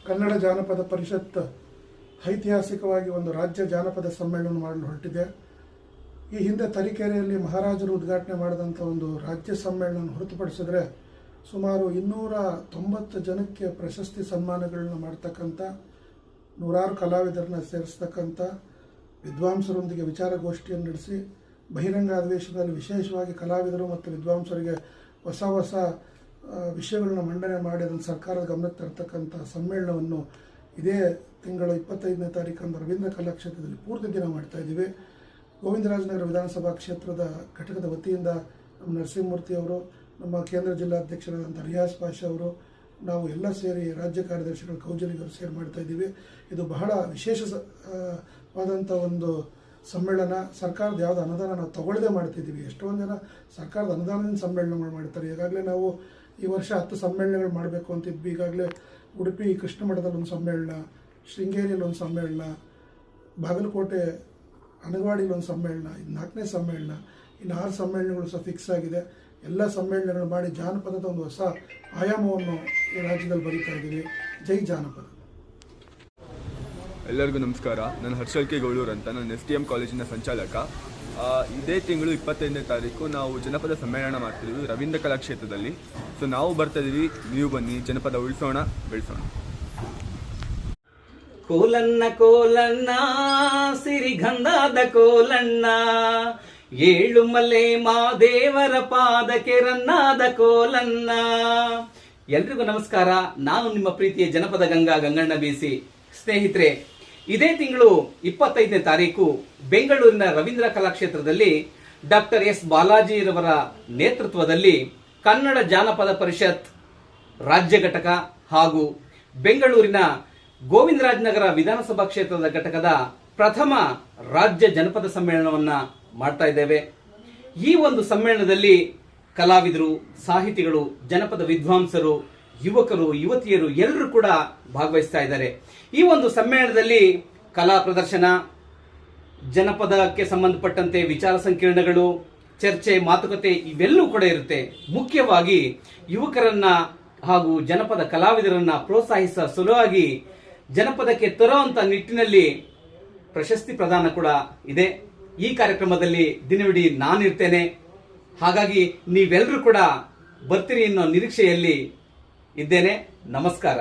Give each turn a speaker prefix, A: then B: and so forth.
A: ಕನ್ನಡ ಜಾನಪದ ಪರಿಷತ್ ಐತಿಹಾಸಿಕವಾಗಿ ಒಂದು ರಾಜ್ಯ ಜಾನಪದ ಸಮ್ಮೇಳನ ಮಾಡಲು ಹೊರಟಿದೆ. ಈ ಹಿಂದೆ ತರೀಕೆರೆಯಲ್ಲಿ ಮಹಾರಾಜರು ಉದ್ಘಾಟನೆ ಮಾಡಿದಂಥ ಒಂದು ರಾಜ್ಯ ಸಮ್ಮೇಳನ ಹೊರತುಪಡಿಸಿದರೆ ಸುಮಾರು 290 ಜನಕ್ಕೆ ಪ್ರಶಸ್ತಿ ಸನ್ಮಾನಗಳನ್ನ ಮಾಡ್ತಕ್ಕಂಥ, ನೂರಾರು ಕಲಾವಿದರನ್ನ ಸೇರಿಸ್ತಕ್ಕಂಥ, ವಿದ್ವಾಂಸರೊಂದಿಗೆ ವಿಚಾರಗೋಷ್ಠಿಯನ್ನು ನಡೆಸಿ ಬಹಿರಂಗ ಅಧಿವೇಶನದಲ್ಲಿ ವಿಶೇಷವಾಗಿ ಕಲಾವಿದರು ಮತ್ತು ವಿದ್ವಾಂಸರಿಗೆ ಹೊಸ ಹೊಸ ವಿಷಯಗಳನ್ನ ಮಂಡನೆ ಮಾಡಿ ಅದನ್ನು ಸರ್ಕಾರದ ಗಮನಕ್ಕೆ ತರ್ತಕ್ಕಂಥ ಸಮ್ಮೇಳನವನ್ನು ಇದೇ ತಿಂಗಳ 25ನೇ ತಾರೀಕಂದು ರವೀಂದ್ರ ಕಲಾಕ್ಷೇತ್ರದಲ್ಲಿ ಪೂರ್ತಿ ದಿನ ಮಾಡ್ತಾ ಇದ್ದೀವಿ. ಗೋವಿಂದರಾಜನಗರ ವಿಧಾನಸಭಾ ಕ್ಷೇತ್ರದ ಘಟಕದ ವತಿಯಿಂದ ನಮ್ಮ ನರಸಿಂಹಮೂರ್ತಿ ಅವರು, ನಮ್ಮ ಕೇಂದ್ರ ಜಿಲ್ಲಾಧ್ಯಕ್ಷರಾದಂಥ ರಿಯಾಜ್ ಪಾಷಾ ಅವರು, ನಾವು ಎಲ್ಲ ಸೇರಿ ರಾಜ್ಯ ಕಾರ್ಯದರ್ಶಿಗಳು ಕೌಜಲಿಗರು ಸೇರಿ ಮಾಡ್ತಾ ಇದ್ದೀವಿ. ಇದು ಬಹಳ ವಿಶೇಷವಾದಂಥ ಒಂದು ಸಮ್ಮೇಳನ. ಸರ್ಕಾರದ ಯಾವುದೋ ಅನುದಾನ ನಾವು ತಗೊಳ್ಳದೆ ಮಾಡ್ತಿದ್ದೀವಿ. ಎಷ್ಟೊಂದು ಜನ ಸರ್ಕಾರದ ಅನುದಾನದಿಂದ ಸಮ್ಮೇಳನಗಳು ಮಾಡ್ತಾರೆ. ಈಗಾಗಲೇ ನಾವು ಈ ವರ್ಷ 10 ಸಮ್ಮೇಳನಗಳು ಮಾಡಬೇಕು ಅಂತಿದ್ವಿ. ಈಗಾಗಲೇ ಉಡುಪಿ ಕೃಷ್ಣ ಮಠದಲ್ಲಿ ಒಂದು ಸಮ್ಮೇಳನ, ಶೃಂಗೇರಿಯಲ್ಲಿ ಒಂದು ಸಮ್ಮೇಳನ, ಬಾಗಲಕೋಟೆ ಅನಗವಾಡಿಯಲ್ಲಿ ಒಂದು ಸಮ್ಮೇಳನ, ಇದು 4ನೇ ಸಮ್ಮೇಳನ. ಇನ್ನು 6 ಸಮ್ಮೇಳನಗಳು ಸಹ ಫಿಕ್ಸ್ ಆಗಿದೆ. ಎಲ್ಲ ಸಮ್ಮೇಳನಗಳು ಮಾಡಿ ಜಾನಪದದ ಒಂದು ಹೊಸ ಆಯಾಮವನ್ನು ಈ ರಾಜ್ಯದಲ್ಲಿ ಬರೀತಾ ಇದ್ದೀವಿ. ಜೈ ಜಾನಪದ.
B: ಎಲ್ಲರಿಗೂ ನಮಸ್ಕಾರ. ನಾನು ಹರ್ಷಲ್ ಕೆ ಗೌಳೂರ್ ಅಂತ, ನಾನು STM ಕಾಲೇಜಿನ ಸಂಚಾಲಕ. ಇದೇ ತಿಂಗಳು 25ನೇ ತಾರೀಕು ನಾವು ಜನಪದ ಸಮ್ಮೇಳನ ಮಾಡ್ತಿದ್ದೀವಿ ರವೀಂದ್ರ ಕಲಾಕ್ಷೇತ್ರದಲ್ಲಿ. ಸೊ ನಾವು ಬರ್ತಾ ಇದ್ದೀವಿ, ನೀವು ಬನ್ನಿ, ಜನಪದ ಉಳಿಸೋಣ, ಬೆಳೆಸೋಣ.
C: ಕೋಲನ್ನ ಕೋಲನ್ನ ಸಿರಿಗಂಧದ ಕೋಲನ್ನ, ಏಳು ಮಲೆ ಮಾದೇವರ ಪಾದಕ್ಕೆ ರನ್ನಾದ ಕೋಲನ್ನ. ಎಲ್ರಿಗೂ ನಮಸ್ಕಾರ. ನಾನು ನಿಮ್ಮ ಪ್ರೀತಿಯ ಜನಪದ ಗಂಗಣ್ಣ BC. ಸ್ನೇಹಿತರೆ, ಇದೇ ತಿಂಗಳು 25ನೇ ತಾರೀಕು ಬೆಂಗಳೂರಿನ ರವೀಂದ್ರ ಕಲಾಕ್ಷೇತ್ರದಲ್ಲಿ ಡಾಕ್ಟರ್ S ಬಾಲಾಜಿರವರ ನೇತೃತ್ವದಲ್ಲಿ ಕನ್ನಡ ಜಾನಪದ ಪರಿಷತ್ ರಾಜ್ಯ ಘಟಕ ಹಾಗೂ ಬೆಂಗಳೂರಿನ ಗೋವಿಂದರಾಜನಗರ ವಿಧಾನಸಭಾ ಕ್ಷೇತ್ರದ ಘಟಕದ ಪ್ರಥಮ ರಾಜ್ಯ ಜನಪದ ಸಮ್ಮೇಳನವನ್ನ ಮಾಡ್ತಾ ಇದ್ದೇವೆ. ಈ ಒಂದು ಸಮ್ಮೇಳನದಲ್ಲಿ ಕಲಾವಿದರು, ಸಾಹಿತಿಗಳು, ಜನಪದ ವಿದ್ವಾಂಸರು, ಯುವಕರು, ಯುವತಿಯರು ಎಲ್ಲರೂ ಕೂಡ ಭಾಗವಹಿಸ್ತಾ ಇದ್ದಾರೆ. ಈ ಒಂದು ಸಮ್ಮೇಳನದಲ್ಲಿ ಕಲಾ ಪ್ರದರ್ಶನ, ಜನಪದಕ್ಕೆ ಸಂಬಂಧಪಟ್ಟಂತೆ ವಿಚಾರ ಸಂಕಿರಣಗಳು, ಚರ್ಚೆ, ಮಾತುಕತೆ ಇವೆಲ್ಲವೂ ಕೂಡ ಇರುತ್ತೆ. ಮುಖ್ಯವಾಗಿ ಯುವಕರನ್ನ ಹಾಗೂ ಜನಪದ ಕಲಾವಿದರನ್ನ ಪ್ರೋತ್ಸಾಹಿಸುವ ಸಲುವಾಗಿ ಜನಪದಕ್ಕೆ ತರುವಂತ ನಿಟ್ಟಿನಲ್ಲಿ ಪ್ರಶಸ್ತಿ ಪ್ರದಾನ ಕೂಡ ಇದೆ. ಈ ಕಾರ್ಯಕ್ರಮದಲ್ಲಿ ದಿನವಿಡೀ ನಾನಿರ್ತೇನೆ. ಹಾಗಾಗಿ ನೀವೆಲ್ಲರೂ ಕೂಡ ಬರ್ತೀರಿ ಅನ್ನೋ ನಿರೀಕ್ಷೆಯಲ್ಲಿ ಇದ್ದೇನೆ. ನಮಸ್ಕಾರ.